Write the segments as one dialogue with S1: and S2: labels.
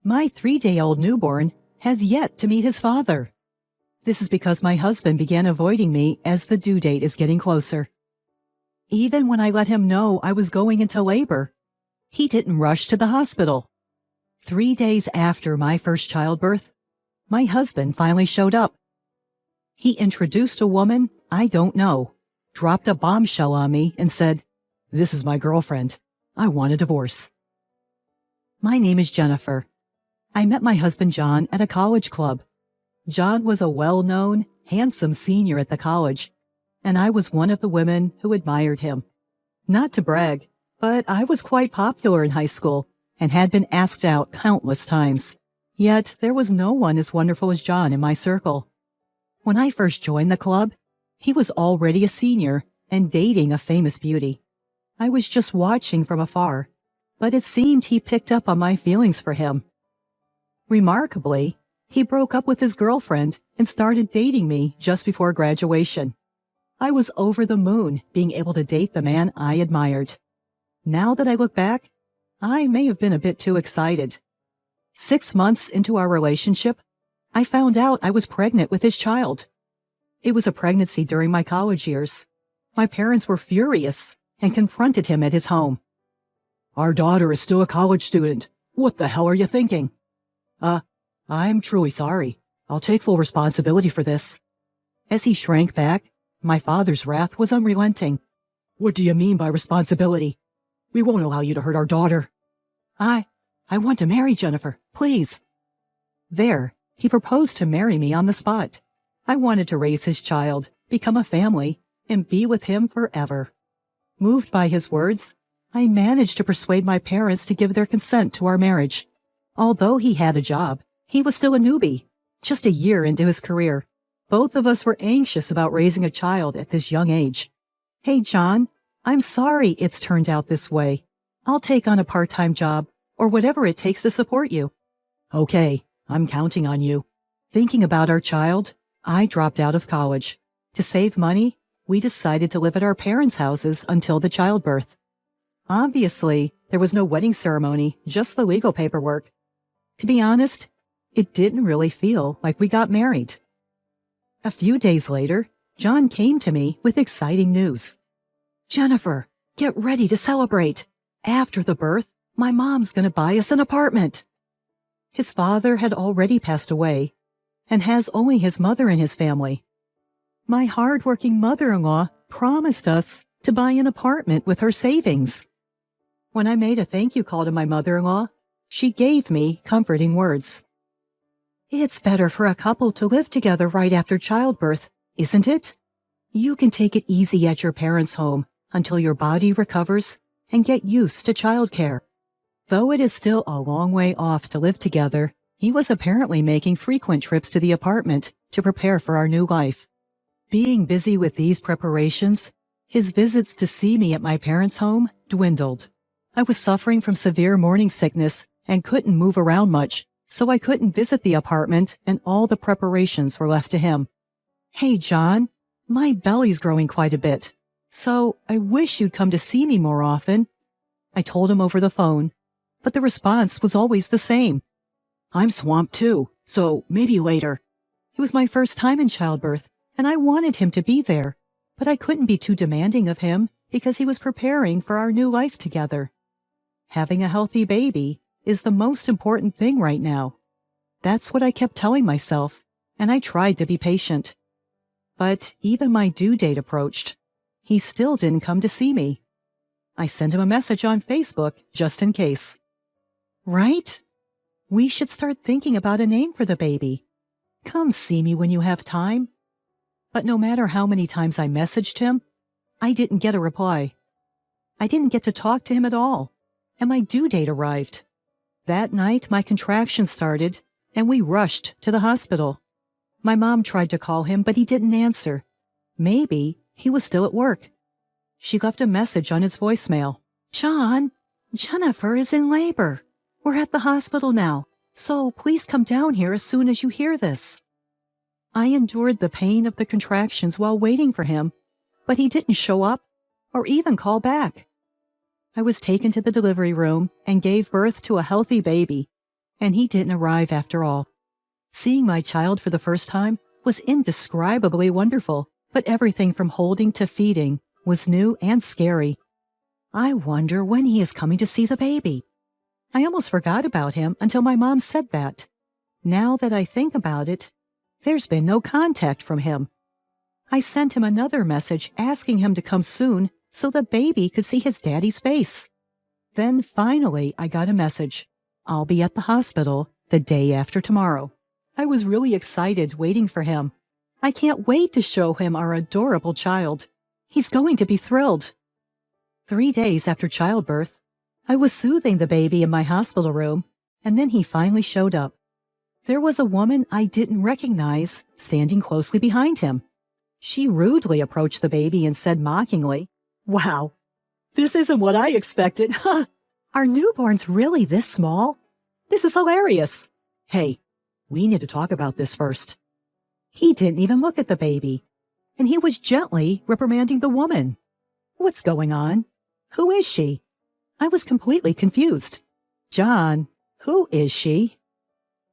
S1: My 3-day-old newborn has yet to meet his father. This is because my husband began avoiding me as the due date is getting closer. Even when I let him know I was going into labor, he didn't rush to the hospital. 3 days after my first childbirth, my husband finally showed up. He introduced a woman I don't know, dropped a bombshell on me, and said, "This is my girlfriend. I want a divorce." My name is Jennifer. I met my husband John at a college club. John was a well-known, handsome senior at the college, and I was one of the women who admired him. Not to brag, but I was quite popular in high school and had been asked out countless times. Yet there was no one as wonderful as John in my circle. When I first joined the club, he was already a senior and dating a famous beauty. I was just watching from afar, but it seemed he picked up on my feelings for him. Remarkably, he broke up with his girlfriend and started dating me just before graduation. I was over the moon being able to date the man I admired. Now that I look back, I may have been a bit too excited. 6 months into our relationship, I found out I was pregnant with his child. It was a pregnancy during my college years. My parents were furious and confronted him at his home. "Our daughter is still a college student. What the hell are you thinking?" I'm truly sorry. I'll take full responsibility for this." As he shrank back, my father's wrath was unrelenting. "What do you mean by responsibility? We won't allow you to hurt our daughter." I want to marry Jennifer, please." There, he proposed to marry me on the spot. I wanted to raise his child, become a family, and be with him forever. Moved by his words, I managed to persuade my parents to give their consent to our marriage. Although he had a job, he was still a newbie, just a year into his career. Both of us were anxious about raising a child at this young age. "Hey, John, I'm sorry it's turned out this way. I'll take on a part-time job or whatever it takes to support you." "Okay, I'm counting on you." Thinking about our child, I dropped out of college. To save money, we decided to live at our parents' houses until the childbirth. Obviously, there was no wedding ceremony, just the legal paperwork. To be honest, it didn't really feel like we got married. A few days later, John came to me with exciting news. "Jennifer, get ready to celebrate. After the birth, my mom's going to buy us an apartment." His father had already passed away and has only his mother in his family. My hard-working mother-in-law promised us to buy an apartment with her savings. When I made a thank you call to my mother-in-law, she gave me comforting words. "It's better for a couple to live together right after childbirth, isn't it? You can take it easy at your parents' home until your body recovers and get used to childcare." Though it is still a long way off to live together, he was apparently making frequent trips to the apartment to prepare for our new life. Being busy with these preparations, his visits to see me at my parents' home dwindled. I was suffering from severe morning sickness and couldn't move around much, so I couldn't visit the apartment and all the preparations were left to him. "Hey, John, my belly's growing quite a bit, so I wish you'd come to see me more often." I told him over the phone, but the response was always the same. "I'm swamped too, so maybe later." It was my first time in childbirth, and I wanted him to be there, but I couldn't be too demanding of him because he was preparing for our new life together. Having a healthy baby is the most important thing right now. That's what I kept telling myself, and I tried to be patient. But even my due date approached. He still didn't come to see me. I sent him a message on Facebook just in case. "Right? We should start thinking about a name for the baby. Come see me when you have time." But no matter how many times I messaged him, I didn't get a reply. I didn't get to talk to him at all, and my due date arrived. That night, my contractions started, and we rushed to the hospital. My mom tried to call him, but he didn't answer. Maybe he was still at work. She left a message on his voicemail. "John, Jennifer is in labor. We're at the hospital now, so please come down here as soon as you hear this." I endured the pain of the contractions while waiting for him, but he didn't show up or even call back. I was taken to the delivery room and gave birth to a healthy baby, And he didn't arrive after all. Seeing my child for the first time was indescribably wonderful, but everything from holding to feeding was new and scary. I wonder when he is coming to see the baby. I almost forgot about him until my mom said that. Now that I think about it, there's been no contact from him. I sent him another message asking him to come soon so the baby could see his daddy's face. Then finally I got a message. I'll be at the hospital the day after tomorrow. I was really excited waiting for him. I can't wait to show him our adorable child. He's going to be thrilled. 3 days after childbirth, I was soothing the baby in my hospital room, and then he finally showed up. There was a woman I didn't recognize standing closely behind him. She rudely approached the baby and said mockingly, "Wow, this isn't what I expected. Are newborns really this small? This is hilarious. Hey, we need to talk about this first." He didn't even look at the baby, and he was gently reprimanding the woman. What's going on? Who is she? I was completely confused. John, who is she?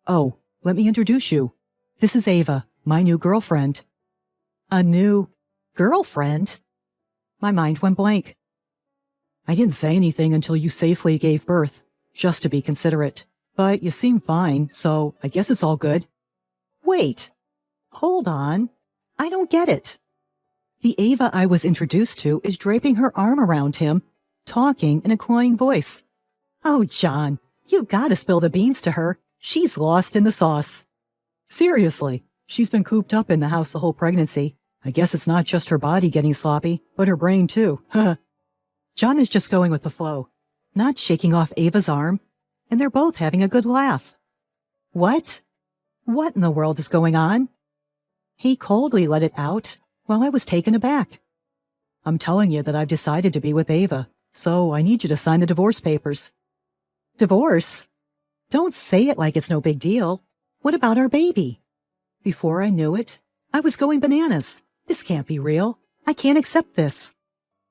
S1: Oh, let me introduce you. This is Ava, my new girlfriend. A new girlfriend? My mind went blank. I didn't say anything until you safely gave birth, just to be considerate. But you seem fine, so I guess it's all good. Wait. Hold on. I don't get it. The Ava I was introduced to is draping her arm around him, talking in a cloying voice. Oh, John, you've got to spill the beans to her. She's lost in the sauce. Seriously, she's been cooped up in the house the whole pregnancy. I guess it's not just her body getting sloppy, but her brain too. John is just going with the flow, not shaking off Ava's arm, and they're both having a good laugh. What? What in the world is going on? He coldly let it out while I was taken aback. I'm telling you that I've decided to be with Ava, so I need you to sign the divorce papers. Divorce? Don't say it like it's no big deal. What about our baby? Before I knew it, I was going bananas. This can't be real. I can't accept this.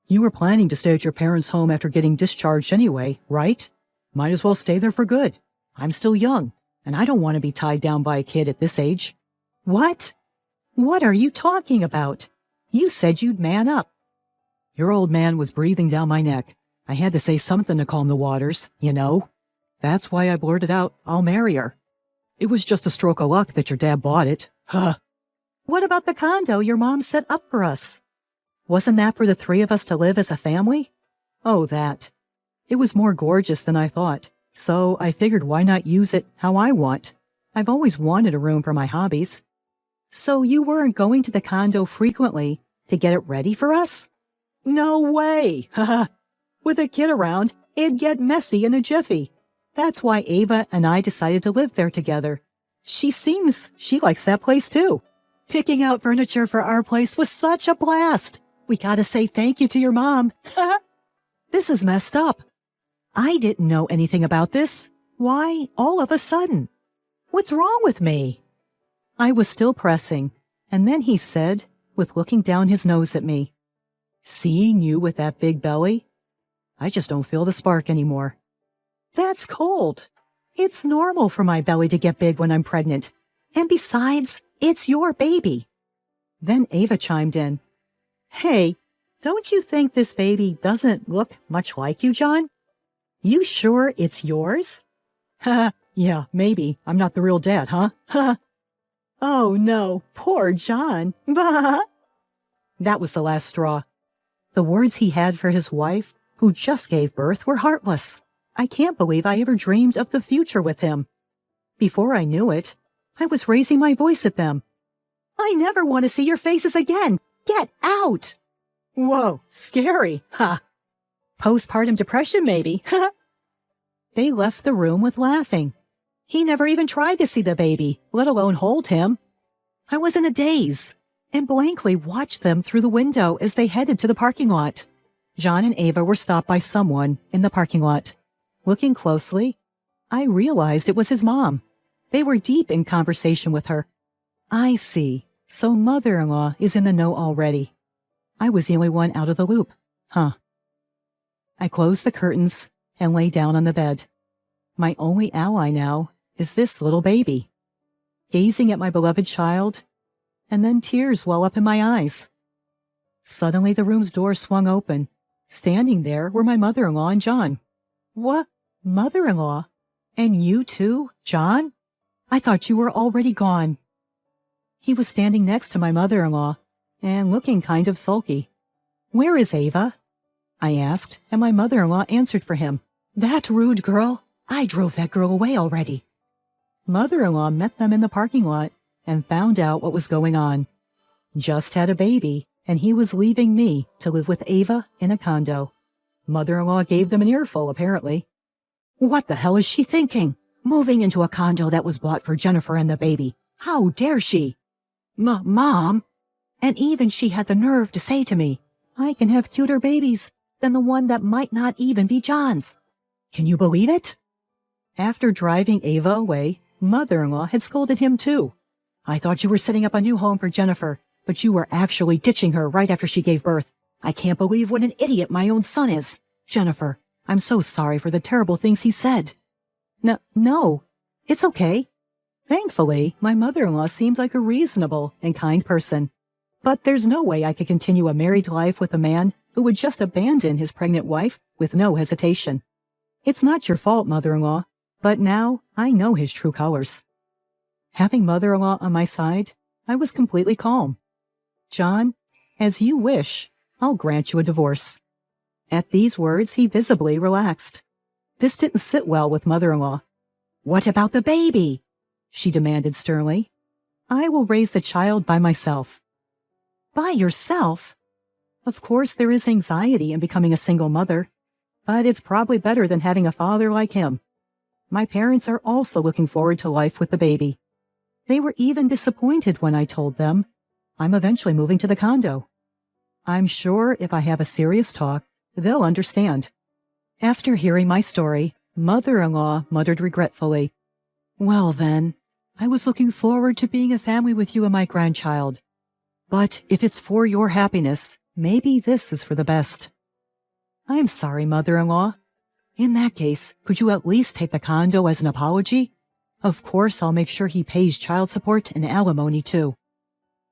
S1: You were planning to stay at your parents' home after getting discharged anyway, right? Might as well stay there for good. I'm still young, and I don't want to be tied down by a kid at this age. What? What are you talking about? You said you'd man up. Your old man was breathing down my neck. I had to say something to calm the waters, you know. That's why I blurted out, I'll marry her. It was just a stroke of luck that your dad bought it. Huh. What about the condo your mom set up for us? Wasn't that for the three of us to live as a family? Oh, that. It was more gorgeous than I thought, so I figured why not use it how I want. I've always wanted a room for my hobbies. So you weren't going to the condo frequently to get it ready for us? No way! Haha. With a kid around, it'd get messy in a jiffy. That's why Ava and I decided to live there together. She seems she likes that place too. Picking out furniture for our place was such a blast. We gotta say thank you to your mom. This is messed up. I didn't know anything about this. Why all of a sudden? What's wrong with me? I was still pressing, and then he said, with looking down his nose at me, "Seeing you with that big belly, I just don't feel the spark anymore." That's cold. It's normal for my belly to get big when I'm pregnant. And besides, it's your baby. Then Ava chimed in. Hey, don't you think this baby doesn't look much like you, John? You sure it's yours? Ha, yeah, maybe. I'm not the real dad, huh? Ha. Oh no, poor John. Bah. That was the last straw. The words he had for his wife, who just gave birth, were heartless. I can't believe I ever dreamed of the future with him. Before I knew it, I was raising my voice at them. I never want to see your faces again. Get out! Whoa, scary, ha! Postpartum depression, maybe, ha! They left the room with laughing. He never even tried to see the baby, let alone hold him. I was in a daze, and blankly watched them through the window as they headed to the parking lot. John and Ava were stopped by someone in the parking lot. Looking closely, I realized it was his mom. They were deep in conversation with her. I see. So mother-in-law is in the know already. I was the only one out of the loop. Huh. I closed the curtains and lay down on the bed. My only ally now is this little baby. Gazing at my beloved child, and then tears well up in my eyes. Suddenly the room's door swung open. Standing there were my mother-in-law and John. What? Mother-in-law? And you too, John? I thought you were already gone. He was standing next to my mother-in-law, and looking kind of sulky. Where is Ava? I asked, and my mother-in-law answered for him. That rude girl. I drove that girl away already. Mother-in-law met them in the parking lot and found out what was going on. Just had a baby, and he was leaving me to live with Ava in a condo. Mother-in-law gave them an earful, apparently. What the hell is she thinking? Moving into a condo that was bought for Jennifer and the baby. How dare she? Mom. And even she had the nerve to say to me, I can have cuter babies than the one that might not even be John's. Can you believe it? After driving Ava away, Mother-in-law had scolded him too. I thought you were setting up a new home for Jennifer, but you were actually ditching her right after she gave birth. I can't believe what an idiot my own son is. Jennifer, I'm so sorry for the terrible things he said. No, it's okay. Thankfully, my mother-in-law seems like a reasonable and kind person. But there's no way I could continue a married life with a man who would just abandon his pregnant wife with no hesitation. It's not your fault, mother-in-law, but now I know his true colors. Having mother-in-law on my side, I was completely calm. John, as you wish, I'll grant you a divorce. At these words, he visibly relaxed. This didn't sit well with mother-in-law. What about the baby? She demanded sternly. I will raise the child by myself. By yourself? Of course, there is anxiety in becoming a single mother, but it's probably better than having a father like him. My parents are also looking forward to life with the baby. They were even disappointed when I told them I'm eventually moving to the condo. I'm sure if I have a serious talk, they'll understand. After hearing my story, mother-in-law muttered regretfully, Well then, I was looking forward to being a family with you and my grandchild. But if it's for your happiness, maybe this is for the best. I'm sorry, mother-in-law. In that case, could you at least take the condo as an apology? Of course, I'll make sure he pays child support and alimony too.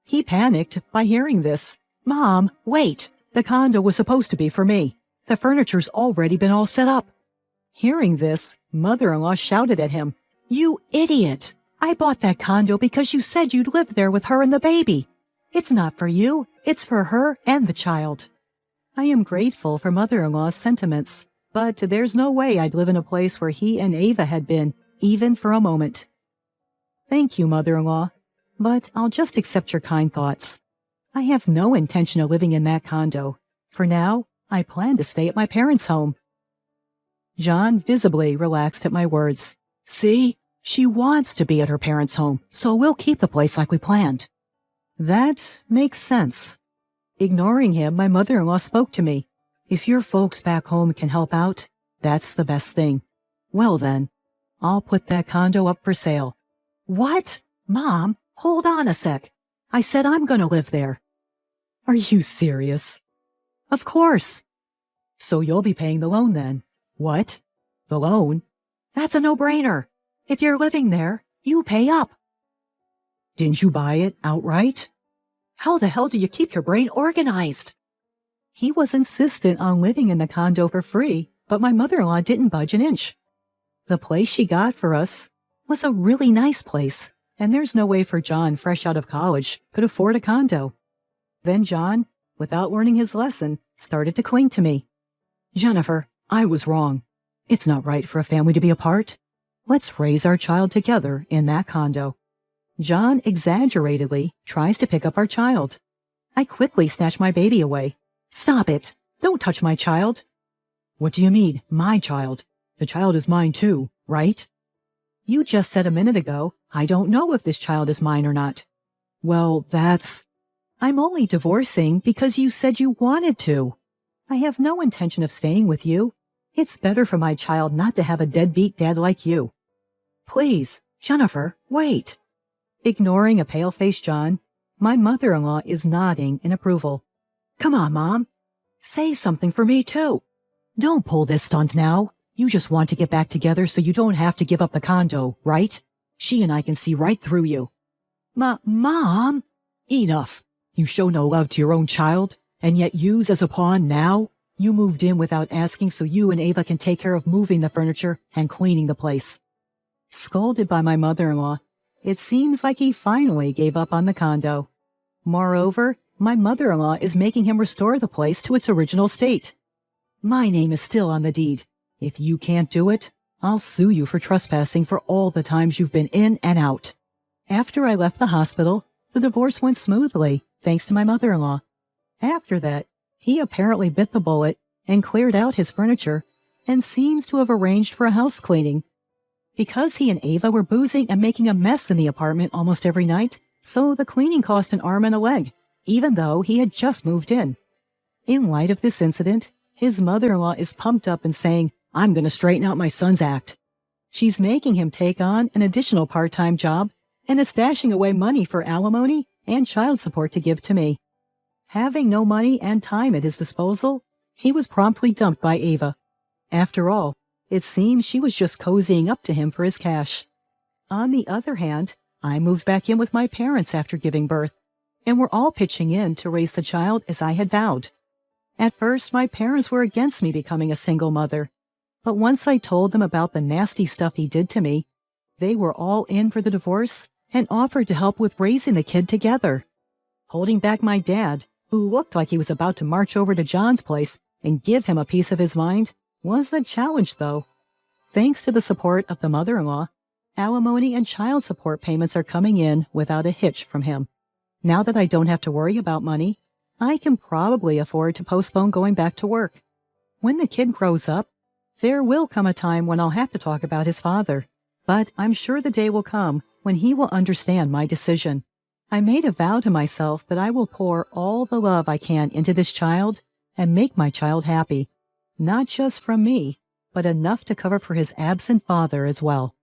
S1: He panicked by hearing this. Mom, wait! The condo was supposed to be for me. The furniture's already been all set up. Hearing this, mother-in-law shouted at him, You idiot! I bought that condo because you said you'd live there with her and the baby. It's not for you, it's for her and the child. I am grateful for mother-in-law's sentiments, but there's no way I'd live in a place where he and Ava had been, even for a moment. Thank you, mother-in-law, but I'll just accept your kind thoughts. I have no intention of living in that condo. For now, I plan to stay at my parents' home. John visibly relaxed at my words. See, she wants to be at her parents' home, so we'll keep the place like we planned. That makes sense. Ignoring him, my mother-in-law spoke to me. If your folks back home can help out, that's the best thing. Well then, I'll put that condo up for sale. What? Mom, hold on a sec. I said I'm gonna live there. Are you serious? Of course. So you'll be paying the loan then? What? The loan? That's a no-brainer. If you're living there, you pay up. Didn't you buy it outright? How the hell do you keep your brain organized? He was insistent on living in the condo for free, but my mother-in-law didn't budge an inch. The place she got for us was a really nice place, and there's no way for John, fresh out of college, could afford a condo. Then John, without learning his lesson, started to cling to me. Jennifer, I was wrong. It's not right for a family to be apart. Let's raise our child together in that condo. John exaggeratedly tries to pick up our child. I quickly snatch my baby away. Stop it. Don't touch my child. What do you mean, my child? The child is mine too, right? You just said a minute ago, I don't know if this child is mine or not. Well, that's... I'm only divorcing because you said you wanted to. I have no intention of staying with you. It's better for my child not to have a deadbeat dad like you. Please, Jennifer, wait. Ignoring a pale-faced John, my mother-in-law is nodding in approval. Come on, Mom. Say something for me, too. Don't pull this stunt now. You just want to get back together so you don't have to give up the condo, right? She and I can see right through you. Mom? Enough. You show no love to your own child, and yet use as a pawn now? You moved in without asking so you and Ava can take care of moving the furniture and cleaning the place. Scolded by my mother-in-law, it seems like he finally gave up on the condo. Moreover, my mother-in-law is making him restore the place to its original state. My name is still on the deed. If you can't do it, I'll sue you for trespassing for all the times you've been in and out. After I left the hospital, the divorce went smoothly, thanks to my mother-in-law. After that, he apparently bit the bullet and cleared out his furniture and seems to have arranged for a house cleaning. Because he and Ava were boozing and making a mess in the apartment almost every night, so the cleaning cost an arm and a leg, even though he had just moved in. In light of this incident, his mother-in-law is pumped up and saying, I'm going to straighten out my son's act. She's making him take on an additional part-time job and is stashing away money for alimony and child support to give to me. Having no money and time at his disposal, he was promptly dumped by Ava. After all, it seems she was just cozying up to him for his cash. On the other hand, I moved back in with my parents after giving birth, and we're all pitching in to raise the child as I had vowed. At first, my parents were against me becoming a single mother, but once I told them about the nasty stuff he did to me, they were all in for the divorce and offered to help with raising the kid together. Holding back my dad, who looked like he was about to march over to John's place and give him a piece of his mind, was a challenge, though. Thanks to the support of the mother-in-law, alimony and child support payments are coming in without a hitch from him. Now that I don't have to worry about money, I can probably afford to postpone going back to work. When the kid grows up, there will come a time when I'll have to talk about his father, but I'm sure the day will come when he will understand my decision. I made a vow to myself that I will pour all the love I can into this child and make my child happy, not just from me, but enough to cover for his absent father as well.